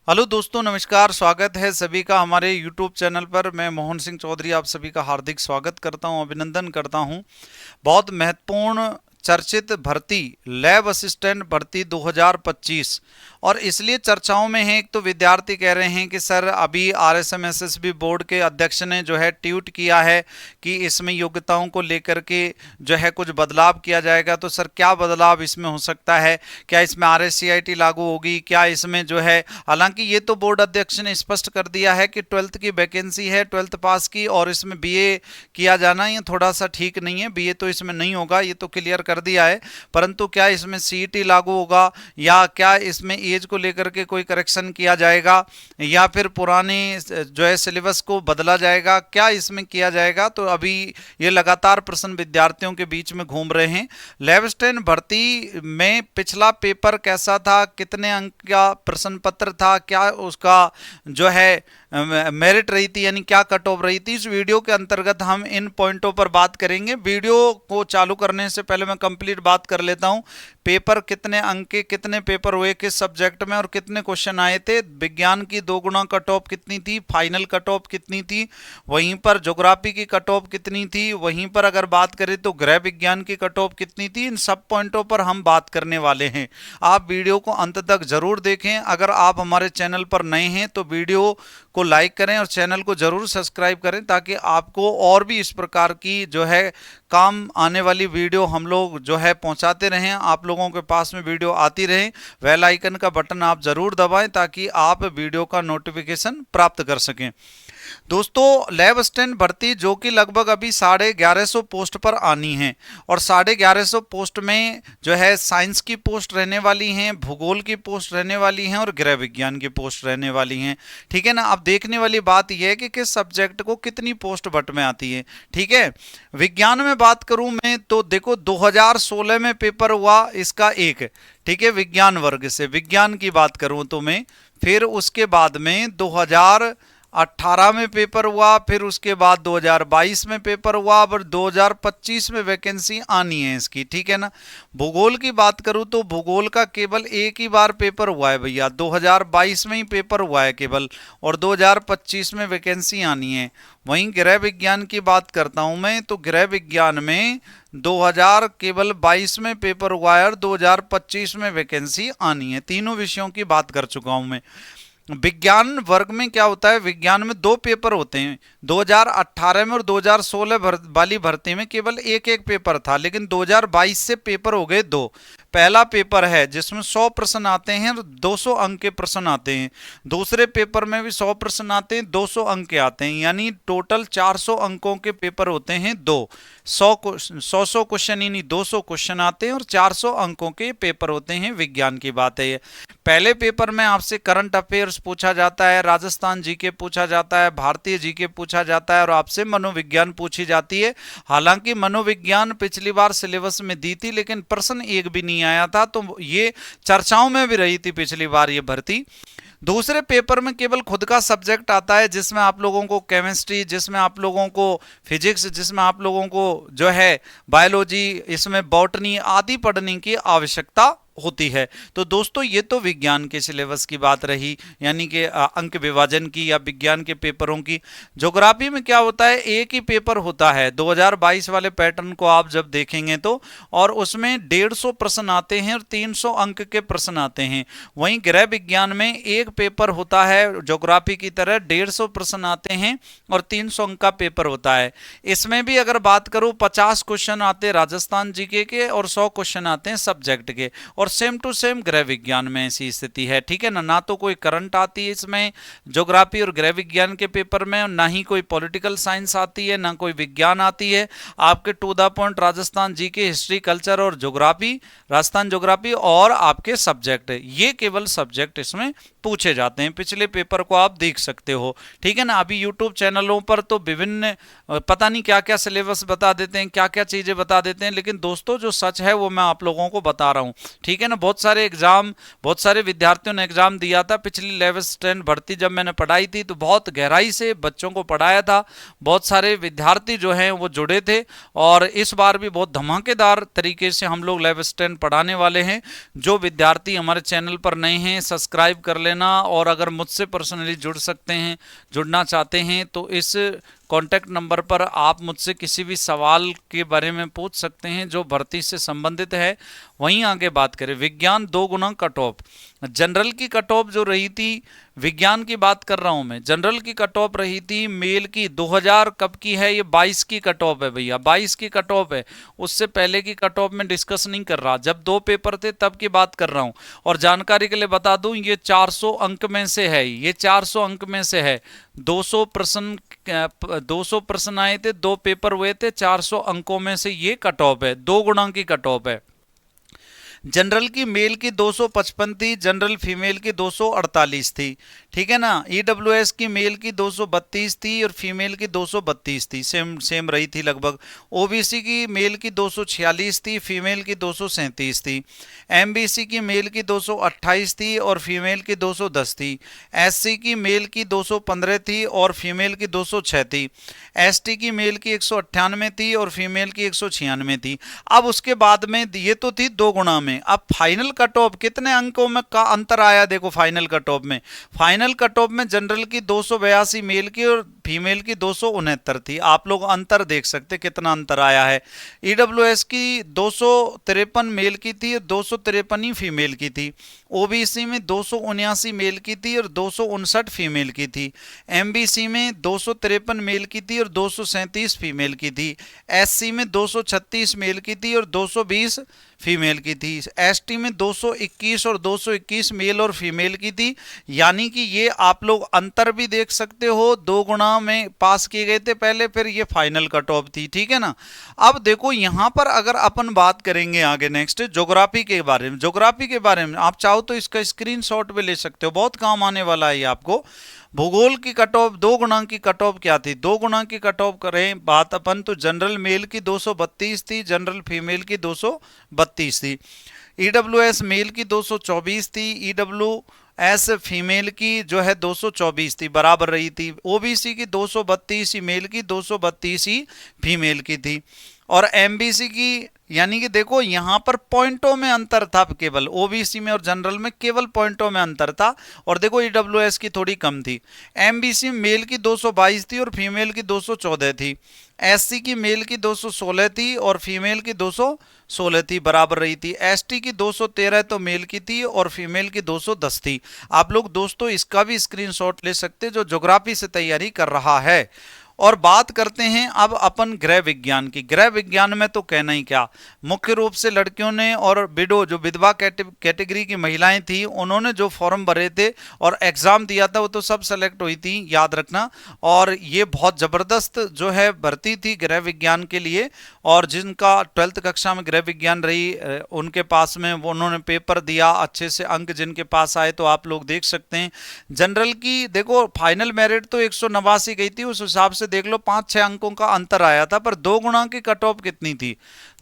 Hello दोस्तों, नमस्कार। स्वागत है सभी का हमारे यूट्यूब चैनल पर। मैं मोहन सिंह चौधरी आप सभी का हार्दिक स्वागत करता हूं, अभिनंदन करता हूं। बहुत महत्वपूर्ण चर्चित भर्ती लैब असिस्टेंट भर्ती 2025 और इसलिए चर्चाओं में है। एक तो विद्यार्थी कह रहे हैं कि सर अभी आरएसएमएसएसबी बोर्ड के अध्यक्ष ने जो है ट्वीट किया है कि इसमें योग्यताओं को लेकर के जो है कुछ बदलाव किया जाएगा। तो सर क्या बदलाव इसमें हो सकता है? क्या इसमें आरएससीआईटी लागू होगी? क्या इसमें जो है, हालांकि ये तो बोर्ड अध्यक्ष ने स्पष्ट कर दिया है कि 12th की वैकेंसी है, 12th पास की, और इसमें बीए किया जाना ये थोड़ा सा ठीक नहीं है। बीए तो इसमें नहीं होगा, ये तो क्लियर कर दिया है। परंतु क्या इसमें सीईटी लागू होगा, या क्या इसमें एज को लेकर के कोई करेक्शन किया जाएगा, या फिर पुराने जो है सिलेबस को बदला जाएगा, क्या इसमें किया जाएगा? तो अभी ये लगातार प्रश्न विद्यार्थियों के बीच में घूम रहे हैं। लैब असिस्टेंट भर्ती में पिछला पेपर कैसा था, कितने अंक का प्रश्न पत्र था, क्या उसका जो है मेरिट रही थी, यानी क्या कट ऑफ रही थी, इस वीडियो के अंतर्गत हम इन पॉइंटों पर बात करेंगे। वीडियो को चालू करने से पहले मैं कंप्लीट बात कर लेता हूं। पेपर कितने अंक के, कितने पेपर हुए किस सब्जेक्ट में, और कितने क्वेश्चन आए थे। विज्ञान की 2 गुना कट ऑफ कितनी थी, फाइनल कट ऑफ कितनी थी, वहीं पर ज्योग्राफी की कट ऑफ कितनी थी, वहीं पर अगर बात करें तो गृह विज्ञान की कट ऑफ कितनी थी। इन सब पॉइंटों पर हम बात करने वाले हैं। आप वीडियो को अंत तक जरूर देखें। अगर आप हमारे चैनल पर नए हैं तो वीडियो को लाइक करें और चैनल को जरूर सब्सक्राइब करें, ताकि आपको और भी इस प्रकार की जो है काम आने वाली वीडियो हम लोग जो है पहुंचाते रहें, आप लोगों के पास में वीडियो आती रहे। बेल आइकन का बटन आप जरूर दबाएं ताकि आप वीडियो का नोटिफिकेशन प्राप्त कर सकें। दोस्तों, लैब असिस्टेंट भर्ती जो कि लगभग अभी 1150 पोस्ट पर आनी है, और 1150 पोस्ट में जो है साइंस की पोस्ट रहने वाली हैं, भूगोल की पोस्ट रहने वाली हैं, और गृह विज्ञान की पोस्ट रहने वाली हैं। ठीक है ना। अब देखने वाली बात यह है कि किस सब्जेक्ट को कितनी पोस्ट बट में आती है। ठीक है। विज्ञान में बात करूं मैं तो देखो 2016 में पेपर हुआ इसका एक, ठीक है, विज्ञान वर्ग से विज्ञान की बात करूं तो मैं, फिर उसके बाद में 2018 में पेपर हुआ, फिर उसके बाद 2022 में पेपर हुआ, और 2025 में वैकेंसी आनी है इसकी। ठीक है ना। भूगोल की बात करूं तो भूगोल का केवल एक ही बार पेपर हुआ है भैया, 2022 में ही पेपर हुआ है केवल, और 2025 में वैकेंसी आनी है। वहीं गृह विज्ञान की बात करता हूं मैं तो गृह विज्ञान में 2000 केवल 22 में पेपर हुआ है, और 2025 में वैकेंसी आनी है। तीनों विषयों की बात कर चुका हूं मैं। विज्ञान वर्ग में क्या होता है, विज्ञान में 2 पेपर होते हैं। 2018 में और 2016 वाली भर्ती में केवल एक एक पेपर था, लेकिन 2022 से पेपर हो गए 2। पहला पेपर है जिसमें 100 प्रश्न आते हैं और 200 अंक के प्रश्न आते हैं। दूसरे पेपर में भी 100 प्रश्न आते हैं, 200 अंक के आते हैं, यानी टोटल 400 अंकों के पेपर होते हैं। 100 क्वेश्चन यानी 200 क्वेश्चन आते हैं, और 400 अंकों के पेपर होते हैं। विज्ञान की बात है ये। पहले पेपर में आपसे करंट अफेयर्स पूछा जाता है, राजस्थान जीके पूछा जाता है, भारतीय जीके पूछा जाता है, और आपसे मनोविज्ञान पूछी जाती है। हालांकि मनोविज्ञान पिछली बार सिलेबस में दी थी, लेकिन प्रश्न एक भी नहीं आया था, तो ये चर्चाओं में भी रही थी पिछली बार ये भर्ती। दूसरे पेपर में केवल खुद का सब्जेक्ट आता है, जिसमें आप लोगों को केमिस्ट्री, जिसमें आप लोगों को फिजिक्स, जिसमें आप लोगों को जो है बायोलॉजी, इसमें बॉटनी आदि पढ़ने की आवश्यकता होती है। तो दोस्तों, ये तो विज्ञान के सिलेबस की बात रही, यानी कि अंक विभाजन की या विज्ञान के पेपरों की। ज्योग्राफी में क्या होता है, एक ही पेपर होता है 2022 वाले पैटर्न को आप जब देखेंगे तो, और उसमें 150 प्रश्न आते हैं और 300 अंक के प्रश्न आते हैं। वहीं गृह विज्ञान में एक पेपर होता है ज्योग्राफी की तरह, 150 प्रश्न आते हैं और 300 अंक का पेपर होता है। इसमें भी अगर बात करूं 50 क्वेश्चन आते हैं राजस्थान जीके के, और 100 क्वेश्चन आते हैं सब्जेक्ट के, और सेम टू सेम गृह विज्ञान में ऐसी स्थिति है। ठीक है ना। ना तो कोई करंट आती है इसमें ज्योग्राफी और गृह विज्ञान के पेपर में, ना ही कोई पॉलिटिकल साइंस आती है, ना कोई विज्ञान आती है। आपके to the point Rajasthan GK, history, culture और ज्योग्राफी, राजस्थान ज्योग्राफी और आपके सब्जेक्ट, ये केवल सब्जेक्ट इसमें पूछे जाते हैं। पिछले पेपर को आप देख सकते हो। ठीक है ना। अभी यूट्यूब चैनलों पर तो विभिन्न पता नहीं क्या क्या सिलेबस बता देते हैं, क्या क्या चीजें बता देते हैं, लेकिन दोस्तों जो सच है वो मैं आप लोगों को बता रहा हूं। ठीक है ना। बहुत सारे एग्जाम, बहुत सारे विद्यार्थियों ने एग्जाम दिया था। पिछली 11th-10th भर्ती जब मैंने पढ़ाई थी तो बहुत गहराई से बच्चों को पढ़ाया था, बहुत सारे विद्यार्थी जो हैं वो जुड़े थे, और इस बार भी बहुत धमाकेदार तरीके से हम लोग 11th-10th पढ़ाने वाले हैं। जो विद्यार्थी हमारे चैनल पर नए हैं सब्सक्राइब कर लेना, और अगर मुझसे पर्सनली जुड़ सकते हैं, जुड़ना चाहते हैं तो इस कॉन्टैक्ट नंबर पर आप मुझसे किसी भी सवाल के बारे में पूछ सकते हैं जो भर्ती से संबंधित है। वहीं आगे बात करें, विज्ञान 2 गुना कट ऑफ। जनरल की कट ऑफ जो रही थी, विज्ञान की बात कर रहा हूं मैं, जनरल की कट ऑफ रही थी मेल की 2000 कब की है, ये 22 की कट ऑफ है भैया, 22 की कट ऑफ है। उससे पहले की कट ऑफ में डिस्कस नहीं कर रहा, जब 2 पेपर थे तब की बात कर रहा हूं। और जानकारी के लिए बता दूं, ये 400 अंक में से है, ये 400 अंक में से है। 200 प्रश्न आए थे, 2 पेपर हुए थे, 400 अंकों में से ये कट ऑफ है, 2 गुना की कट ऑफ है। जनरल की मेल की 255 थी, जनरल फीमेल की 248 थी, ठीक है ना। ईडब्ल्यूएस की मेल की 232 थी और फीमेल की 232 थी, सेम रही थी लगभग। ओबीसी की मेल की 246 थी, फीमेल की 237 थी। एमबीसी की मेल की 228 थी और फीमेल की 210 थी। एससी की मेल की 215 थी और फीमेल की 206 थी। एसटी की मेल की 198 थी और फीमेल की 196 थी। अब उसके बाद में ये तो थी 2 गुना में। अब फाइनल कट ऑफ कितने अंकों में का अंतर आया, देखो फाइनल कट ऑफ में, फाइनल कट ऑफ में जनरल की 282 मेल की और फीमेल की 269 थी। आप लोग अंतर देख सकते कितना अंतर आया है। ईडब्ल्यूएस की 253 मेल की थी और 253 ही फीमेल की थी। ओबीसी में 279 मेल की थी और 259 फीमेल की थी। एमबीसी में 253 मेल की थी और 237 फीमेल की थी। एससी में 236 मेल की थी और 220 फीमेल की थी। एसटी में 221 और 221 मेल और फीमेल की थी। यानी कि ये आप लोग अंतर भी देख सकते हो, 2 गुना में पास किए गए थे पहले, फिर ये फाइनल कट ऑफ थी, ठीक है ना। अब देखो यहां पर अगर अपन बात करेंगे आगे नेक्स्ट ज्योग्राफी के बारे में, ज्योग्राफी के बारे में आप चाहो तो इसका स्क्रीनशॉट भी ले सकते हो, बहुत काम आने वाला है ये आपको। भूगोल की कट ऑफ 2 गुना की कट ऑफ क्या थी, 2 गुना की कट ऑफ करें बात अपन तो जनरल मेल की 232 थी, जनरल फीमेल की 232 थी। ईडब्ल्यूएस मेल की 224 थी, ईडब्ल्यूएस फीमेल की जो है 224 थी, बराबर रही थी। ओबीसी की 232 ही मेल की, 232 ही फीमेल की थी। और एमबीसी की, यानी कि देखो यहां पर पॉइंटों में अंतर था, केवल ओबीसी में और जनरल में केवल पॉइंटों में अंतर था। और देखो ईडब्ल्यूएस की थोड़ी कम थी। एमबीसी मेल की 222 थी और फीमेल की 214 थी। एससी की मेल की 216 थी और फीमेल की 216 थी, बराबर रही थी। एसटी की 213 तो मेल की थी और फीमेल की 210 थी। आप लोग दोस्तों इसका भी स्क्रीनशॉट ले सकते जो ज्योग्राफी से तैयारी कर रहा है। और बात करते हैं अब अपन गृह विज्ञान की। गृह विज्ञान में तो कहना ही क्या, मुख्य रूप से लड़कियों ने और विडो जो विधवा कैटेगरी की महिलाएं थी उन्होंने जो फॉर्म भरे थे और एग्जाम दिया था वो तो सब सेलेक्ट हुई थी, याद रखना। और ये बहुत जबरदस्त जो है भर्ती थी गृह विज्ञान के लिए। और जिनका 12th कक्षा में गृह विज्ञान रही उनके पास में वो उन्होंने पेपर दिया, अच्छे से अंक जिनके पास आए तो आप लोग देख सकते हैं। जनरल की देखो फाइनल मेरिट तो 189 गई थी, उस हिसाब से देख लो 5-6 अंकों का अंतर आया था। पर 2 गुना की कट ऑफ कितनी थी,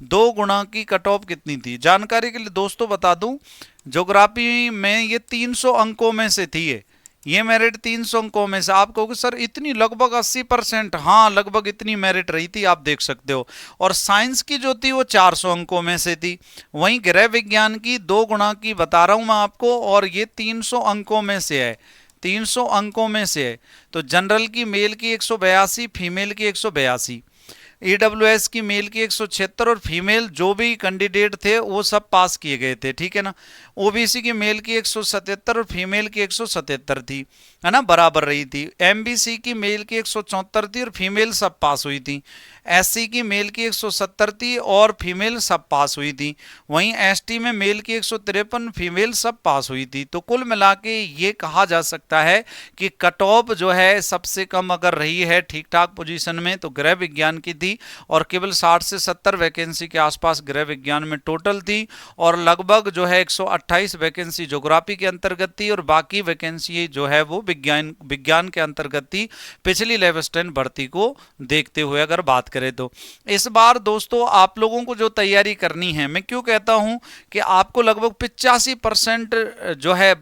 2 गुना की कट ऑफ कितनी थी, जानकारी के लिए दोस्तों बता दूं, ज्योग्राफी में ये 300 अंकों में से थी। ये मेरिट 300 अंकों में से। आप कहोगे सर इतनी, लगभग 80%, हाँ लगभग इतनी मेरिट रही थी, आप देख सकते हो। और साइंस की जो थी वो 400 अंकों में से थी। वहीं गृह विज्ञान की 2 गुना की बता रहा हूं मैं आपको, और ये 300 अंकों में से है, 300 अंकों में से है। तो जनरल की मेल की 182, फीमेल की 182। ईडब्ल्यूएस की मेल की 176 और फीमेल जो भी कैंडिडेट थे वो सब पास किए गए थे, ठीक है ना। ओबीसी की मेल की 177 और फीमेल की 177 थी, है ना, बराबर रही थी। एमबीसी की मेल की 174 थी और फीमेल सब पास हुई थी। एससी की मेल की 170 थी और फीमेल सब पास हुई थी। वहीं एसटी में मेल की 153, फीमेल सब पास हुई थी। तो कुल मिला के ये कहा जा सकता है कि कट ऑफ जो है सबसे कम अगर रही है ठीक ठाक पोजीशन में तो गृह विज्ञान की थी। और केवल 60 से 70 वैकेंसी के आसपास गृह विज्ञान में टोटल थी। और लगभग जो है 128 वैकेंसी ज्योग्राफी के अंतर्गत थी और बाकी वैकेंसी जो है वो विज्ञान के अंतर्गत थी, पिछली 11th-10th भर्ती को देखते हुए अगर बात करें तो इस बार दोस्तों आप लोगों को जो तैयारी करनी है, मैं क्यों कहता हूं कि आपको लगभग 85% जो है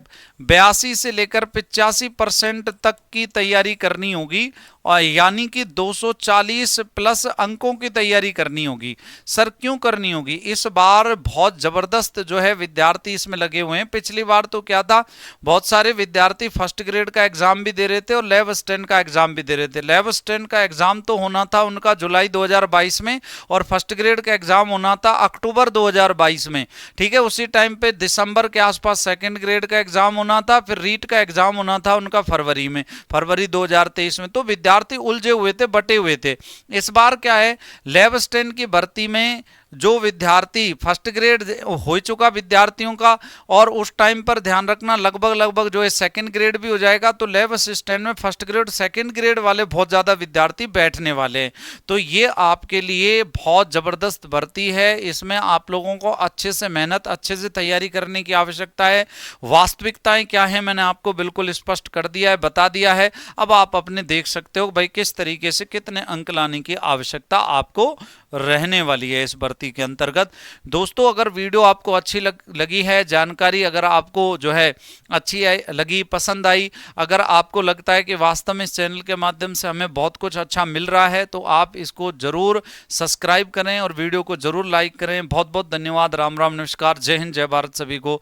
82 से लेकर 85% तक की तैयारी करनी होगी, और यानी कि 240 प्लस अंकों की तैयारी करनी होगी। सर क्यों करनी होगी? इस बार बहुत जबरदस्त जो है विद्यार्थी इसमें लगे हुए हैं। पिछली बार तो क्या था, बहुत सारे विद्यार्थी फर्स्ट ग्रेड का एग्जाम भी दे रहे थे और लैब असिस्टेंट का एग्जाम भी दे रहे थे। लैब असिस्टेंट का एग्जाम तो होना था उनका जुलाई 2022 में, और फर्स्ट ग्रेड का एग्जाम होना था अक्टूबर 2022 में। ठीक है, उसी टाइम पे दिसंबर के आसपास सेकंड ग्रेड का एग्जाम होना था, फिर रीट का एग्जाम होना था उनका फरवरी में, फरवरी 2023 में। तो विद्यार्थी उलझे हुए थे, बटे हुए थे। इस बार क्या है, लैब असिस्टेंट की भर्ती में जो विद्यार्थी फर्स्ट ग्रेड हो चुका विद्यार्थियों का, और उस टाइम पर ध्यान रखना लगभग जो है सेकंड ग्रेड भी हो जाएगा, तो लैब असिस्टेंट में फर्स्ट ग्रेड सेकंड ग्रेड वाले बहुत ज्यादा विद्यार्थी बैठने वाले हैं। तो ये आपके लिए बहुत जबरदस्त भर्ती है। इसमें आप लोगों को अच्छे से मेहनत, अच्छे से तैयारी करने की आवश्यकता है। वास्तविकताएं क्या है मैंने आपको बिल्कुल स्पष्ट कर दिया है, बता दिया है। अब आप अपने देख सकते हो भाई किस तरीके से कितने अंक लाने की आवश्यकता आपको रहने वाली है इस भर्ती के अंतर्गत। दोस्तों अगर वीडियो आपको अच्छी लगी है, जानकारी अगर आपको जो है अच्छी लगी, पसंद आई, अगर आपको लगता है कि वास्तव में इस चैनल के माध्यम से हमें बहुत कुछ अच्छा मिल रहा है, तो आप इसको जरूर सब्सक्राइब करें और वीडियो को जरूर लाइक करें। बहुत बहुत धन्यवाद। राम राम, नमस्कार, जय हिंद, जय भारत सभी को।